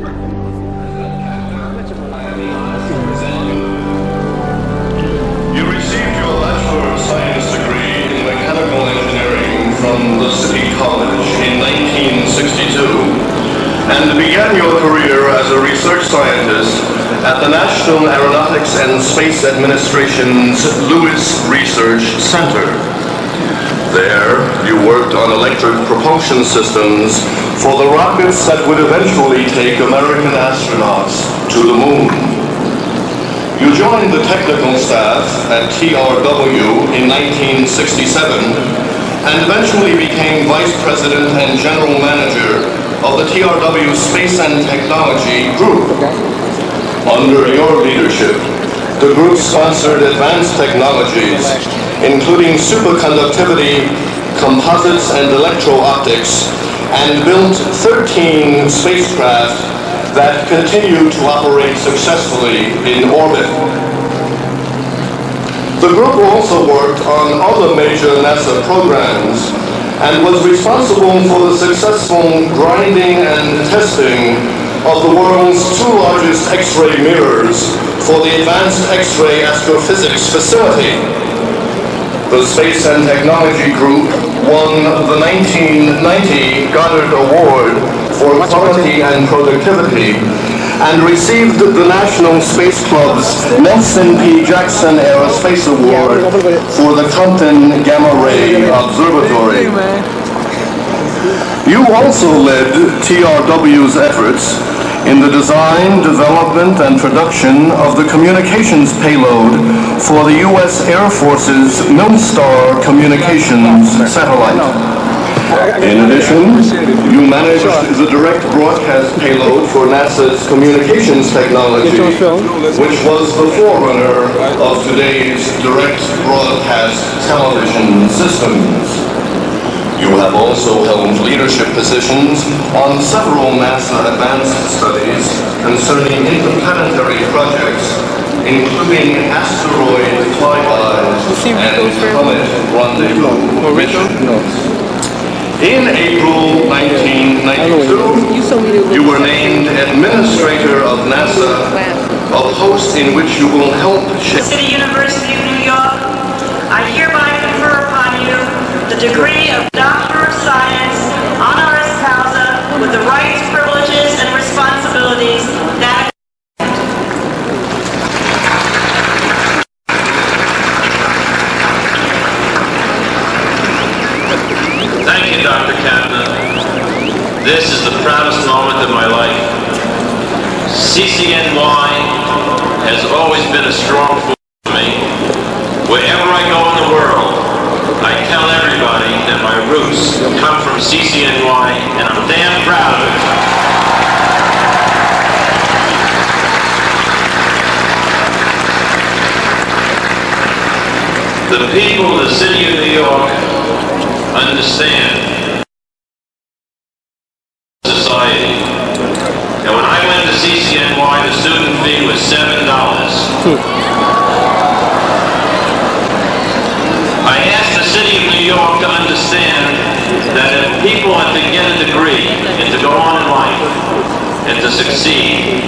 You received your Bachelor of Science degree in Mechanical Engineering from the City College in 1962 and began your career as a research scientist at the National Aeronautics and Space Administration's Lewis Research Center. There, you worked on electric propulsion systems for the rockets that would eventually take American astronauts to the moon. You joined the technical staff at TRW in 1967 and eventually became Vice President and General Manager of the TRW Space and Technology Group. Under your leadership, the group sponsored advanced technologies, including superconductivity, composites, and electro-optics, and built 13 spacecraft that continue to operate successfully in orbit. The group also worked on other major NASA programs and was responsible for the successful grinding and testing of the world's two largest X-ray mirrors for the Advanced X-ray Astrophysics Facility. The Space and Technology Group won the 1990 Goddard Award for Quality and Productivity and received the National Space Club's Nelson P. Jackson Aerospace Award for the Compton Gamma Ray Observatory. You also led TRW's efforts in the design, development, and production of the communications payload for the U.S. Air Force's Milstar communications satellite. In addition, you managed the direct broadcast payload for NASA's communications technology, which was the forerunner of today's direct broadcast television systems. You have also held leadership positions on several NASA advanced studies concerning interplanetary projects, including asteroid flybys and comet rendezvous missions. In April 1992, you were named Administrator of NASA, a post in which you will help shape the City University of New York. I hereby confer upon you the degree of Doctor of Science, honoris causa, with the rights, privileges, and responsibilities that Thank you, Dr. Kaplan. This is the proudest moment of my life. CCNY has always been a strong force for me. Wherever I go in the world, I tell everybody that my roots come from CCNY, and I'm damn proud of it. The people of the city of New York understand society. And when I went to CCNY, the student fee was $7. I asked the city of New York to understand that if people are to get a degree and to go on in life and to succeed,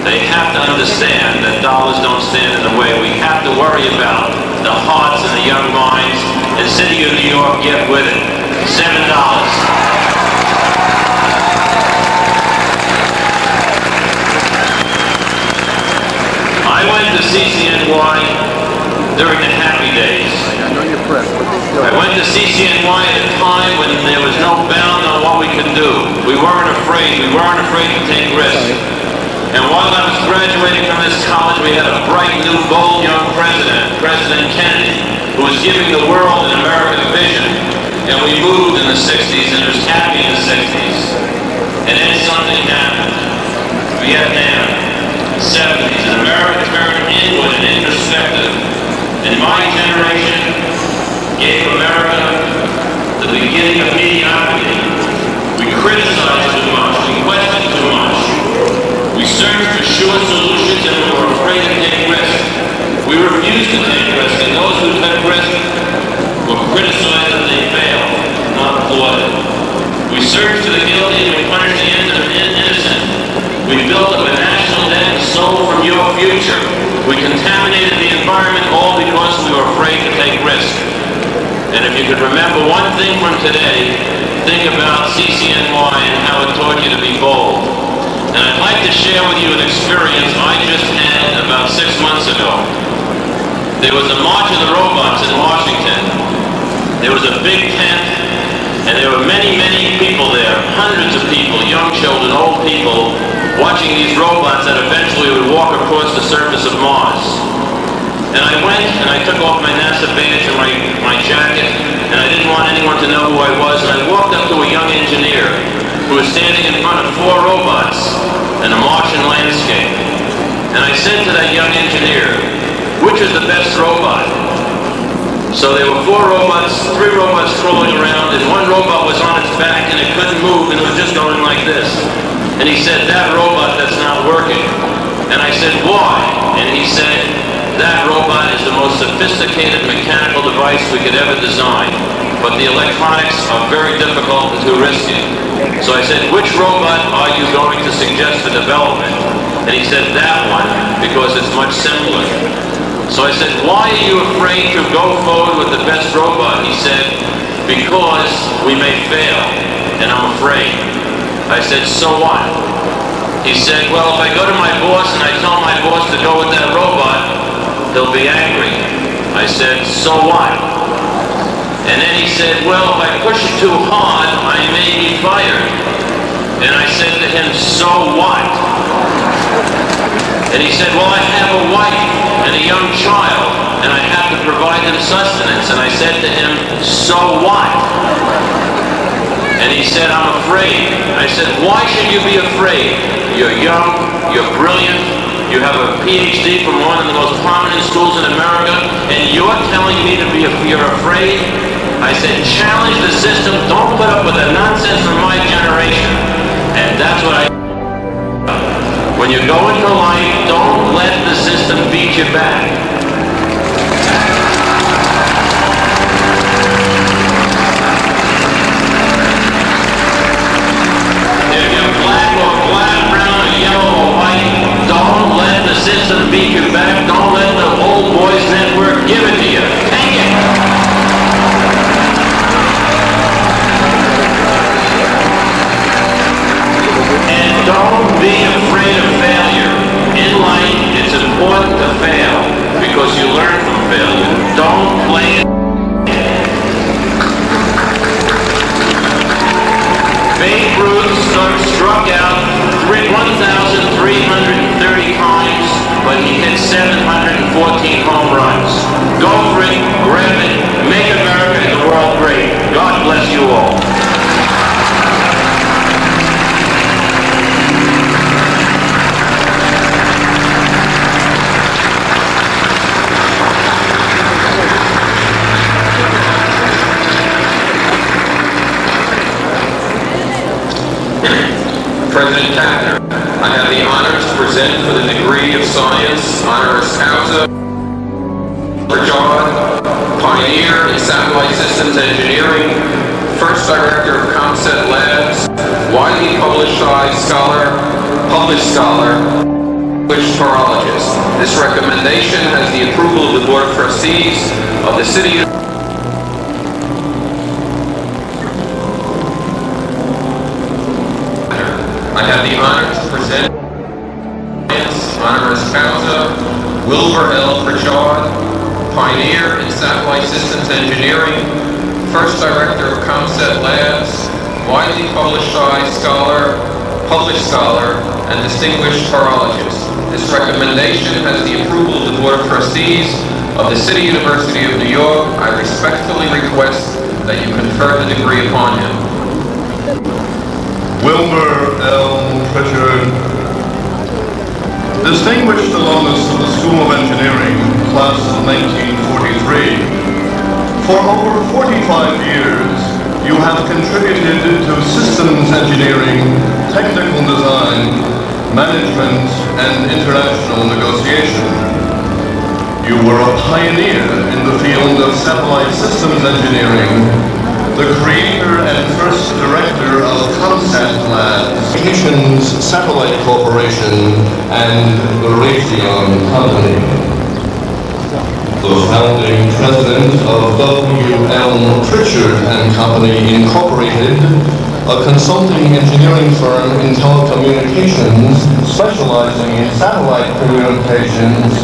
they have to understand that dollars don't stand in the way. We have to worry about the hearts and the young minds, and the city of New York get with it. $7. I went to CCNY during the happy days. I went to CCNY at a time when there was no bound on what we could do. We weren't afraid. We weren't afraid to take risks. And while I was graduating from this college, we had a bright, new, bold young president, President Kennedy, who was giving the world an American vision. And we moved in the 60s, and it was happy in the 60s. And then something happened. Vietnam, 70s, and America turned inward and introspective. And my generation gave America the beginning of mediocrity. We criticized too much. We questioned too much. We searched for sure solutions, and we were afraid to take risks. We refused to take risks, and those who took risks were criticized and they failed, not applauded. We searched for the guilty and we punished the innocent. We We built up a national debt and stole from your future. We contaminated the environment all because we were afraid to take risks. And if you could remember one thing from today, think about CCNY and how it taught you to be bold. And I'd like to share with you an experience I just had about 6 months ago. There was a March of the Robots in Washington. There was a big tent, and there were many, many people there, hundreds of people, young children, old people, watching these robots that eventually would walk across the surface of Mars. And I went and I took off my NASA badge and my jacket, and I didn't want anyone to know who I was, and I walked up to a young engineer who was standing in front of 4 robots in a Martian landscape. And I said to that young engineer, which is the best robot? So there were 4 robots, 3 robots crawling around, and one robot was on its back and it couldn't move and it was just going like this. And he said, that robot that's not working. And I said, why? And he said, that robot is the most sophisticated mechanical device we could ever design, but the electronics are very difficult and too risky. So I said, which robot are you going to suggest for development? And he said, that one, because it's much simpler. So I said, why are you afraid to go forward with the best robot? He said, because we may fail, and I'm afraid. I said, so what? He said, well, if I go to my boss and I tell my boss to go with that robot, he'll be angry. I said, so what? And then he said, well, if I push it too hard, I may be fired. And I said to him, so what? And he said, well, I have a wife and a young child, and I have to provide them sustenance. And I said to him, so what? And he said, I'm afraid. I said, why should you be afraid? You're young, you're brilliant, you have a PhD from one of the most prominent schools in America, and you're telling me to be you're afraid? I said, challenge the system, don't put up with the nonsense from my generation. And that's what I... When you go into life, don't let the system beat you back. If you're black or black, brown or yellow or white, don't let the system beat you back. Don't let the old boys network give it to you. Take it. And don't be afraid of failure. In life, it's important to fail because you learn from failure. Don't play it. Babe Ruth struck out 1,330 times, but he hit 714 home runs. Go for it, grab it, make America and the world great. God bless you all. President Kapner, I have the honor to present for the degree of science, honoris causa, Rajad, pioneer in satellite systems engineering, first director of ComSat Labs, widely publicized scholar, published scholar, distinguished horologist. This recommendation has the approval of the Board of Trustees of the City of I have the honor to present honoris causa Wilber L. pioneer in satellite systems engineering, first director of ComSat Labs, widely publicized scholar, published scholar, and distinguished horologist. This recommendation has the approval of the Board of Trustees of the City University of New York. I respectfully request that you confer the degree upon him. Wilber L. Pritchard, distinguished alumnus of the School of Engineering, class of 1943. For over 45 years, you have contributed to systems engineering, technical design, management, and international negotiation. You were a pioneer in the field of satellite systems engineering, the creator and first director of ComSat Labs, Communications Satellite Corporation, and the Raytheon Company. The founding president of W.L. Pritchard and Company Incorporated, a consulting engineering firm in telecommunications specializing in satellite communications.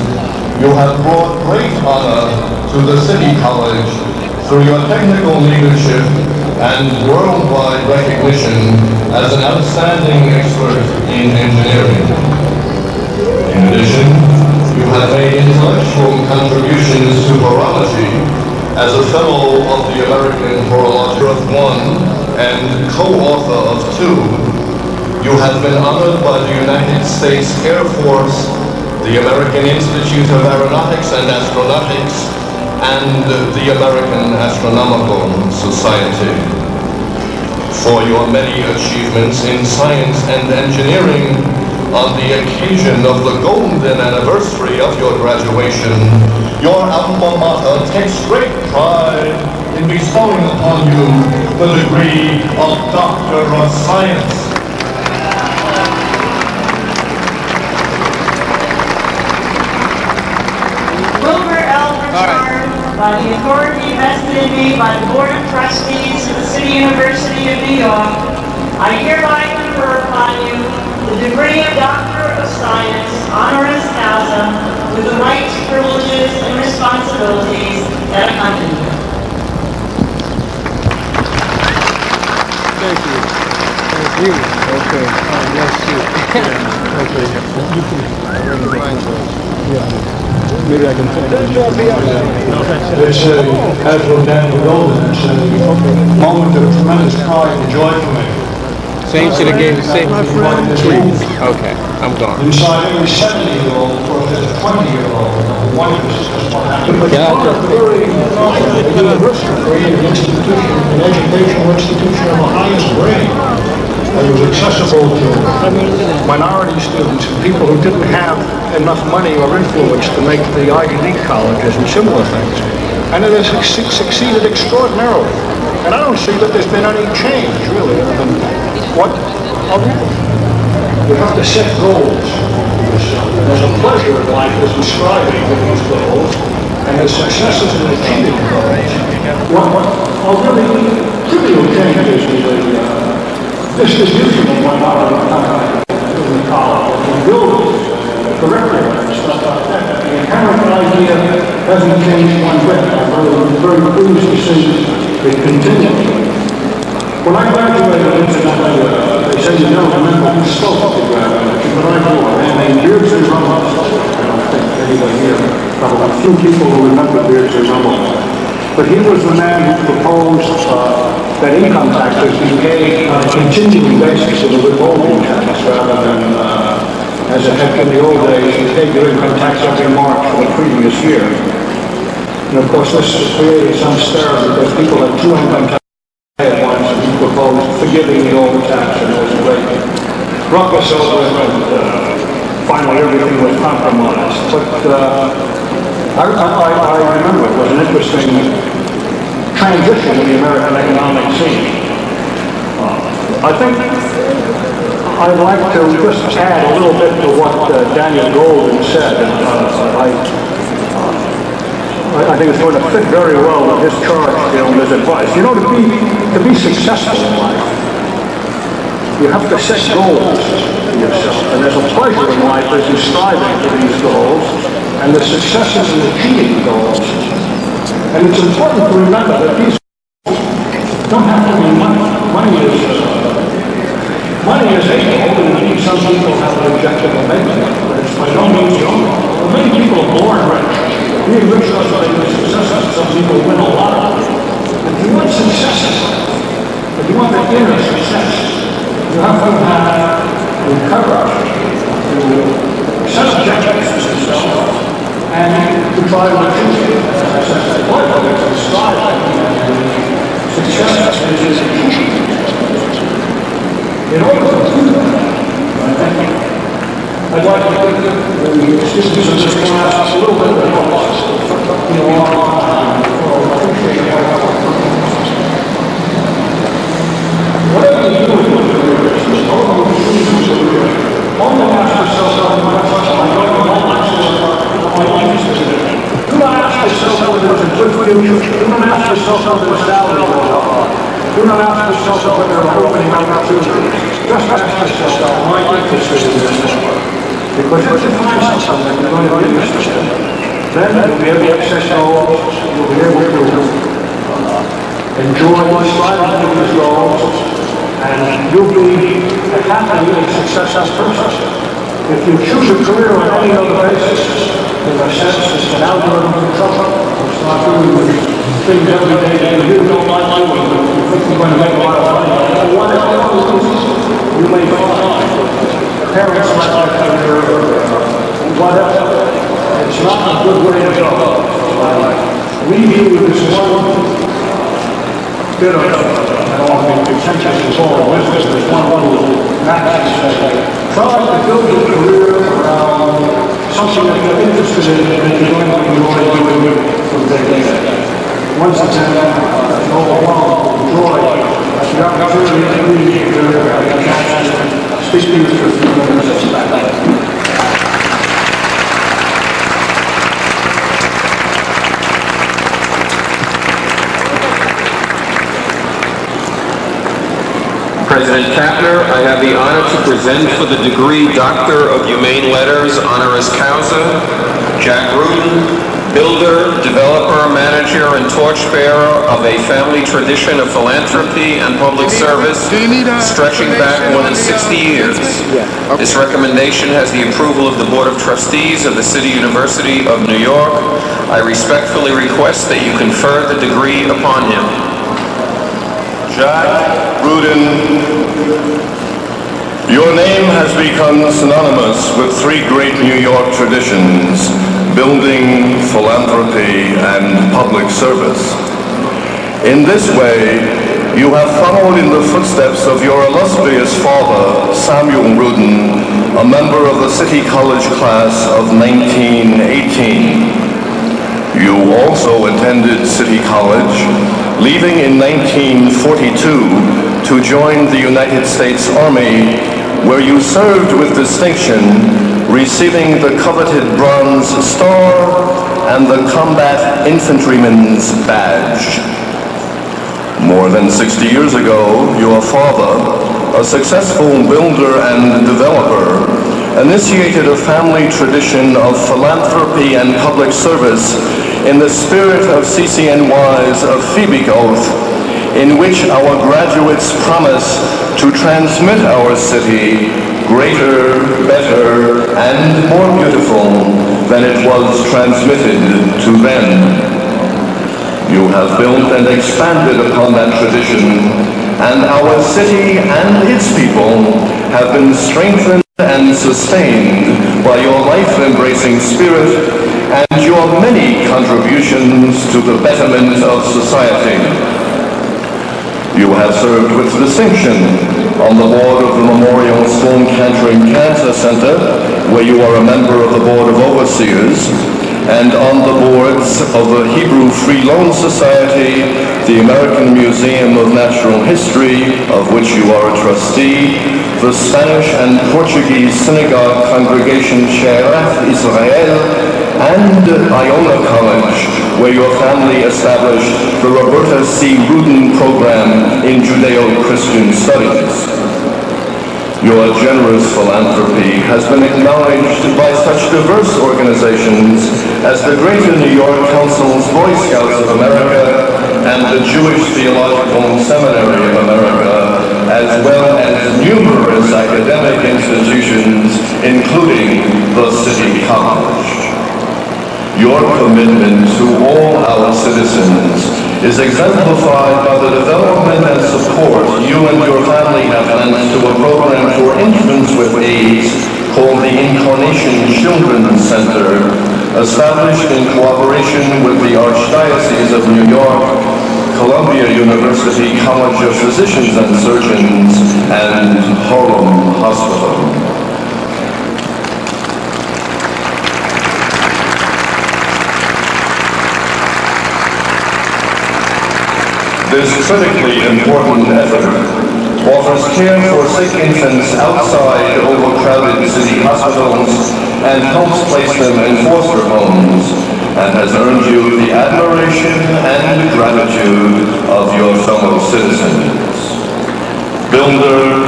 You have brought great honor to the City College through your technical leadership and worldwide recognition as an outstanding expert in engineering. In addition, you have made intellectual contributions to horology as a fellow of the American Horological of One and co-author of two. You have been honored by the United States Air Force, the American Institute of Aeronautics and Astronautics, and the American Astronomical Society. For your many achievements in science and engineering, on the occasion of the golden anniversary of your graduation, your alma mater takes great pride in bestowing upon you the degree of Doctor of Science. Wilber L. By the authority vested in me by the Board of Trustees of the City University of New York, I hereby confer upon you the degree of Doctor of Science, honoris causa, with the rights, privileges, and responsibilities that accompany you. Thank you. Thank you. Okay. Let's see. Okay. You can. Maybe I can tell you. It's Admiral Daniel Golden. It's a moment of tremendous pride and joy for me. Same should have gave the same. Okay, I'm gone. Inside every 70-year-old, or if there's a 20-year-old, one of us is just what happened. Yeah, a university, an institution, an educational institution of the highest grade. It was accessible to minority students and people who didn't have enough money or influence to make the Ivy League colleges and similar things. And it has succeeded extraordinarily. And I don't see that there's been any change, really. What? You have to set goals for yourself. There's a pleasure in life is in striving with these goals, and the successes in achieving goals. What really trivial changes this is usually when I in the college, in buildings, curriculum, and stuff like that. The inherent idea hasn't changed one bit. I'm very pleased to see it continue. When I graduated, incidentally, they say you never remember who spoke at the graduation, but I know a man named Beardsley Rummel. I don't think anyone here, probably a few people who remember Beardsley Rummel. But he was the man who proposed that income taxes be paid on a continuing basis in a withholding tax rather than, as it had been in the old days, you paid your income tax every March for the previous year. And of course, this created some stir because people had two income taxes at once, and he proposed forgiving the old tax, and it was a great ruckus over it, and finally everything was compromised. But I remember it was an interesting transition in the American economic scene. I think I'd like to just add a little bit to what Daniel Golden said. I think it's going to fit very well with his charge, and his advice. You know, to be successful in life, you have to set goals for yourself, and there's a pleasure in life as you're striving for these goals, and the successes in achieving goals. And it's important to remember that these don't have to be money. Money is a goal, and indeed some people have an objective of making it, but it's by no means the only. Many people are born rich. Being rich doesn't make you successful. Some people win a lot. If you want success, if you want the inner success, you have to have the courage to set objectives for yourself and to try to achieve it. As I said, one of it is striving. Success is achieving. In order to do that, I think I'd like to give the students of this class a little bit of advice. like to see in business work. Because if you find something that you're going to be interested in, then you'll be able to access goals, you'll be able to enjoy striving for these goals, and you'll be a happy and successful person. If you choose a career on any other basis, in a sense, it's an algorithm of trouble. It's not doing things every day that you don't like doing, you think you're going to make a lot of money. And whatever you may find, parents like that career, whatever. It's not a good way to go. We view this one bit of, I don't want to be contentious as all business, there's one little Max try to build a career around something that you're interested in and you're going to enjoy doing from day to day. Once again, no one enjoy the opportunity to be here and speak to you for a few minutes. President Kapner, I have the honor to present for the degree Doctor of Humane Letters, honoris causa, Jack Rudin, builder, developer, manager, and torchbearer of a family tradition of philanthropy and public service stretching back more than 60 years. This recommendation has the approval of the Board of Trustees of the City University of New York. I respectfully request that you confer the degree upon him. Jack Rudin, your name has become synonymous with three great New York traditions: building, philanthropy, and public service. In this way, you have followed in the footsteps of your illustrious father, Samuel Rudin, a member of the City College class of 1918. You also attended City College, leaving in 1942 to join the United States Army, where you served with distinction, receiving the coveted Bronze Star and the Combat Infantryman's Badge. More than 60 years ago, your father, a successful builder and developer, initiated a family tradition of philanthropy and public service in the spirit of CCNY's Phoebic Oath, in which our graduates promise to transmit our city greater, better, and more beautiful than it was transmitted to them. You have built and expanded upon that tradition, and our city and its people have been strengthened and sustained by your life-embracing spirit and your many contributions to the betterment of society. You have served with distinction on the board of the Memorial Sloan Kettering Cancer Center, where you are a member of the Board of Overseers, and on the boards of the Hebrew Free Loan Society, the American Museum of Natural History, of which you are a trustee, the Spanish and Portuguese Synagogue Congregation She'erat Israel, and Iona College, where your family established the Roberta C. Rudin Program in Judeo-Christian Studies. Your generous philanthropy has been acknowledged by such diverse organizations as the Greater New York Council's Boy Scouts of America and the Jewish Theological Seminary of America, as well as numerous academic institutions, including the City College. Your commitment to all our citizens is exemplified by the development and support you and your family have lent to a program for infants with AIDS called the Incarnation Children's Center, established in cooperation with the Archdiocese of New York, Columbia University College of Physicians and Surgeons, and Harlem Hospital. This critically important effort offers care for sick infants outside overcrowded city hospitals and helps place them in foster homes, and has earned you the admiration and gratitude of your fellow citizens. Builder,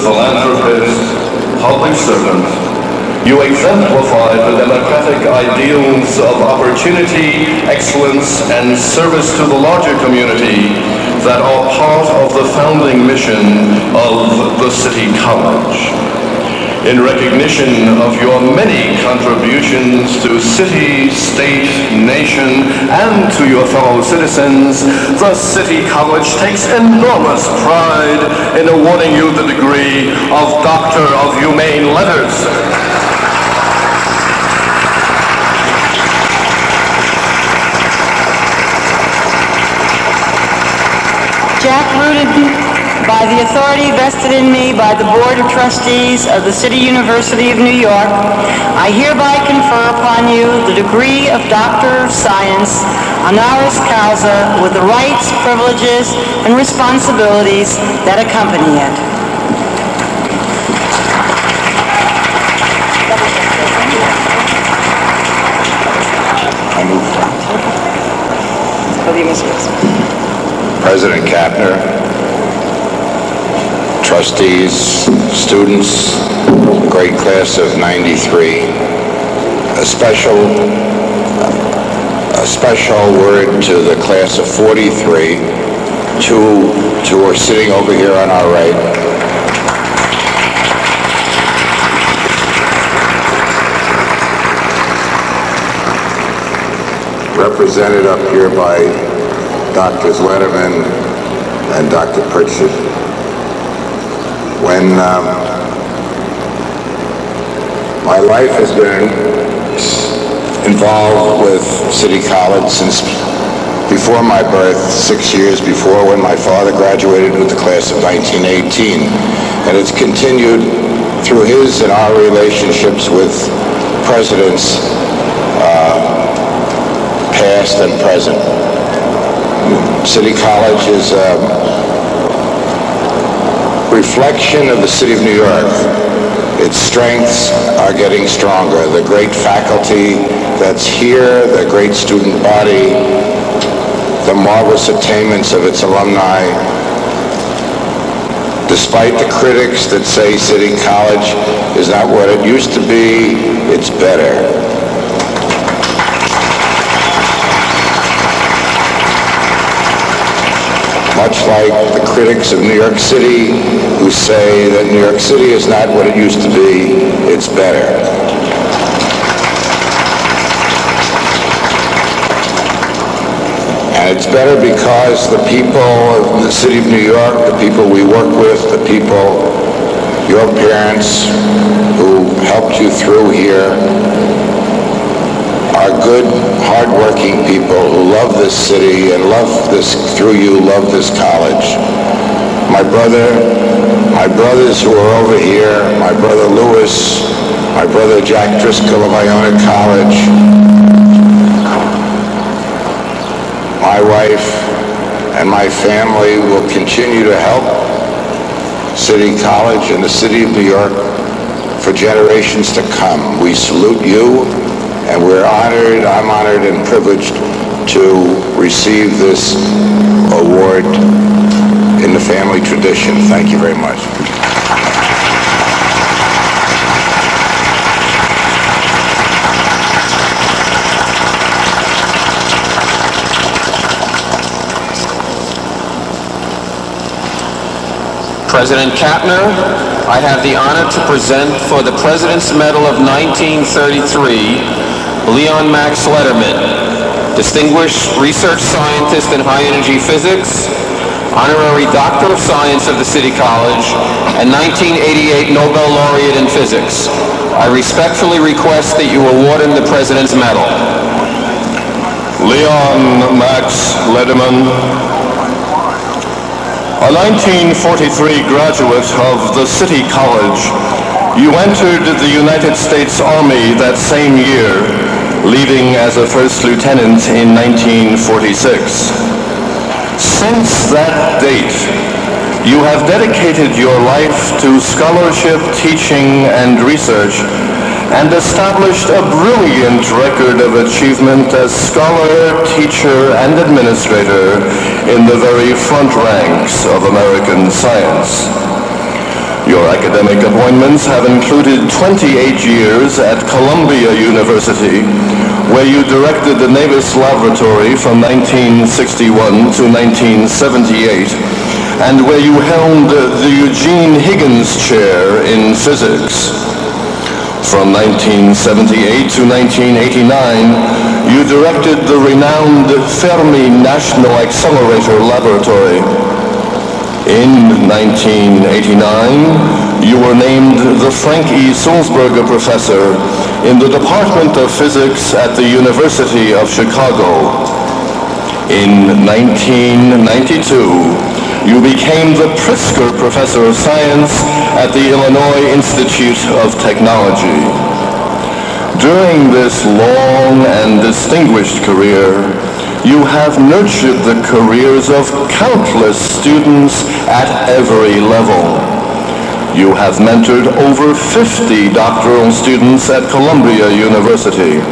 philanthropist, public servant, you exemplify the democratic ideals of opportunity, excellence, and service to the larger community that are part of the founding mission of the City College. In recognition of your many contributions to city, state, nation, and to your fellow citizens, the City College takes enormous pride in awarding you the degree of Doctor of Humane Letters. Jack Rudin, by the authority vested in me by the Board of Trustees of the City University of New York, I hereby confer upon you the degree of Doctor of Science, honoris causa, with the rights, privileges, and responsibilities that accompany it. President Kapner, trustees, students, great class of '93, a special word to the class of '43, two who are sitting over here on our right. Represented up here by Drs. Lederman and Dr. Pritchett. When my life has been involved with City College since before my birth, 6 years before, when my father graduated with the class of 1918. And it's continued through his and our relationships with presidents, past and present. City College is a reflection of the City of New York. Its strengths are getting stronger. The great faculty that's here, the great student body, the marvelous attainments of its alumni. Despite the critics that say City College is not what it used to be, it's better. Much like the critics of New York City who say that New York City is not what it used to be, it's better. And it's better because the people of the City of New York, the people we work with, the people, your parents who helped you through here, are good, hard-working people who love this city and love this, through you, love this college. My brothers who are over here, my brother Lewis, my brother Jack Driscoll of Iona College, my wife and my family will continue to help City College and the City of New York for generations to come. We salute you. And we're honored, I'm honored and privileged to receive this award in the family tradition. Thank you very much. President Kapner, I have the honor to present for the President's Medal of 1933, Leon Max Lederman, Distinguished Research Scientist in High Energy Physics, Honorary Doctor of Science of the City College, and 1988 Nobel Laureate in Physics. I respectfully request that you award him the President's Medal. Leon Max Lederman, a 1943 graduate of the City College, you entered the United States Army that same year, leaving as a first lieutenant in 1946. Since that date, you have dedicated your life to scholarship, teaching, and research, and established a brilliant record of achievement as scholar, teacher, and administrator in the very front ranks of American science. Your academic appointments have included 28 years at Columbia University, where you directed the Navis Laboratory from 1961 to 1978, and where you held the Eugene Higgins Chair in Physics. From 1978 to 1989, you directed the renowned Fermi National Accelerator Laboratory. In 1989, you were named the Frank E. Sulzberger Professor in the Department of Physics at the University of Chicago. In 1992, you became the Pritzker Professor of Science at the Illinois Institute of Technology. During this long and distinguished career, you have nurtured the careers of countless students at every level. You have mentored over 50 doctoral students at Columbia University.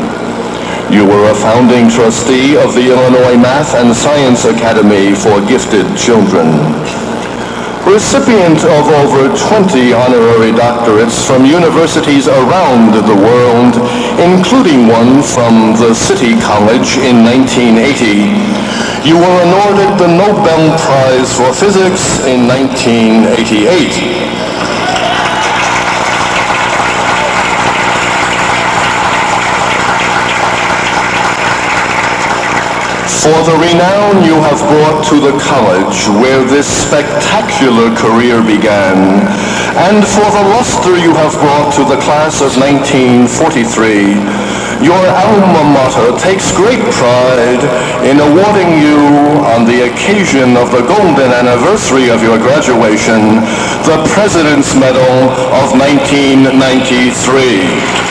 You were a founding trustee of the Illinois Math and Science Academy for Gifted Children. Recipient of over 20 honorary doctorates from universities around the world, including one from the City College in 1980, you were awarded the Nobel Prize for Physics in 1988. For the renown you have brought to the college where this spectacular career began, and for the luster you have brought to the class of 1943, your alma mater takes great pride in awarding you, on the occasion of the golden anniversary of your graduation, the President's Medal of 1993.